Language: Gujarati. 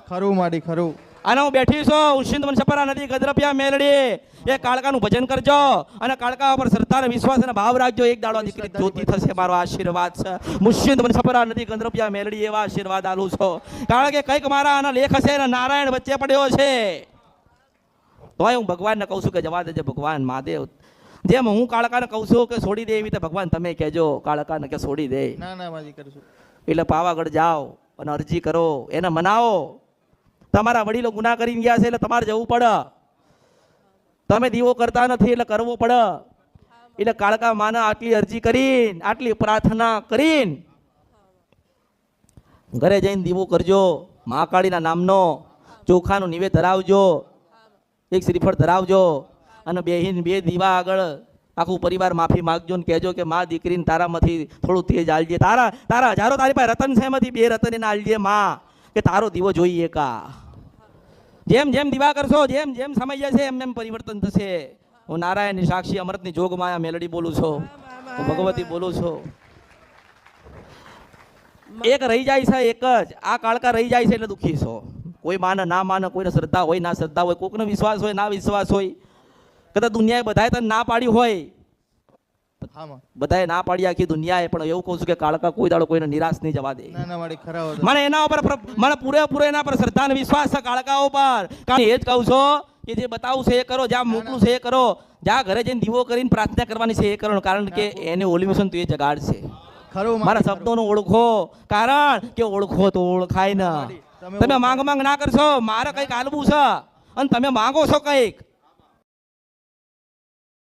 ખરું માડી ખરું. અને હું બેઠી છું ઉશિંદ વનસપરા નદી ગદ્રપિયા મેલડી એ કાળકાનું ભજન કરજો અને કાળકા ઉપર શ્રદ્ધા અને વિશ્વાસ અને ભાવ રાખજો. એક દાડો દીકરી જ્યોતિ થશે, મારો આશીર્વાદ છે. મુશિંદ વનસપરા નદી ગદ્રપિયા મેલડી એવા આશીર્વાદ આલું છો. કારણ કે કંઈક મારા આના લેખ હશે ને નારાયણ વચ્ચે પડ્યો છે. તોય હું ભગવાનને કહું છું કે જવા દેજે ભગવાન મહાદેવ. જેમ હું કાળકાને કહું છું કે છોડી દે એવી રીતે ભગવાન તમે કહેજો કાળકાને કે છોડી દે. ના ના માજી કરશું. એટલે પાવાગઢ જાઓ અને અરજી કરો, એને મનાવો. તમારા વડીલો ગુનાહ કરીને ગયા છે એટલે તમારે જવું પડે. તમે દીવો કરતા નથી એટલે કરવો પડે. એટલે કાળકા માને આટલી અરજી કરીને આટલી પ્રાર્થના કરીને ઘરે જઈને દીવો કરજો. મહાકાળીના નામનો ચોખાનું નિવેદ ધરાવજો, એક શ્રીફળ ધરાવજો અને બેહીન બે દીવા આગળ આખું પરિવાર માફી માગજો ને કહેજો કે માં દીકરીને તારામાંથી થોડું તેજ આલજે. તારા હજારો તારી પાસે રતન છે, એમાંથી 2 રતન એને આલજે માં, કે તારો દીવો જોઈએ કા. જેમ જેમ દીવા કરશો, જેમ જેમ સમય જશે એમ એમ પરિવર્તન થશે. હું નારાયણની સાક્ષી અમૃતની જોગ માયા મેલડી બોલું છું, હું ભગવતી બોલું છું. એક રહી જાય છે, એક જ આ કાળકા રહી જાય છે એટલે દુઃખી છો. કોઈ માને ના માને, કોઈને શ્રદ્ધા હોય ના શ્રદ્ધા હોય, કોઈનો વિશ્વાસ હોય ના વિશ્વાસ હોય. કદાચ દુનિયાએ બધાએ તને ના પાડી હોય, બધાએ ના પાડી આખી દુનિયાએ, પણ એવું કહું છું કે કાળકા કોઈ દાડો કોઈને નિરાશ નહીં જવા દે. મને એના ઉપર મને પૂરેપૂરો એના પર શ્રદ્ધા અને વિશ્વાસ છે કાળકા ઉપર. કારણ એ જ કહું છું કે જે બતાવું છે એ કરો, જ્યાં મોકલું છે એ કરો, જ્યાં ઘરે જઈને દીવો કરીને પ્રાર્થના કરવાની છે એ કરો. કારણ કે એને ઓલિમેશન તો એ જગાડ છે. મારા શબ્દોનો ઓળખો, કારણ કે ઓળખો તો ઓળખાય ને. તમે માંગ ના કરશો, મારે કંઈક આલવું છે અને તમે માંગો છો કંઈક,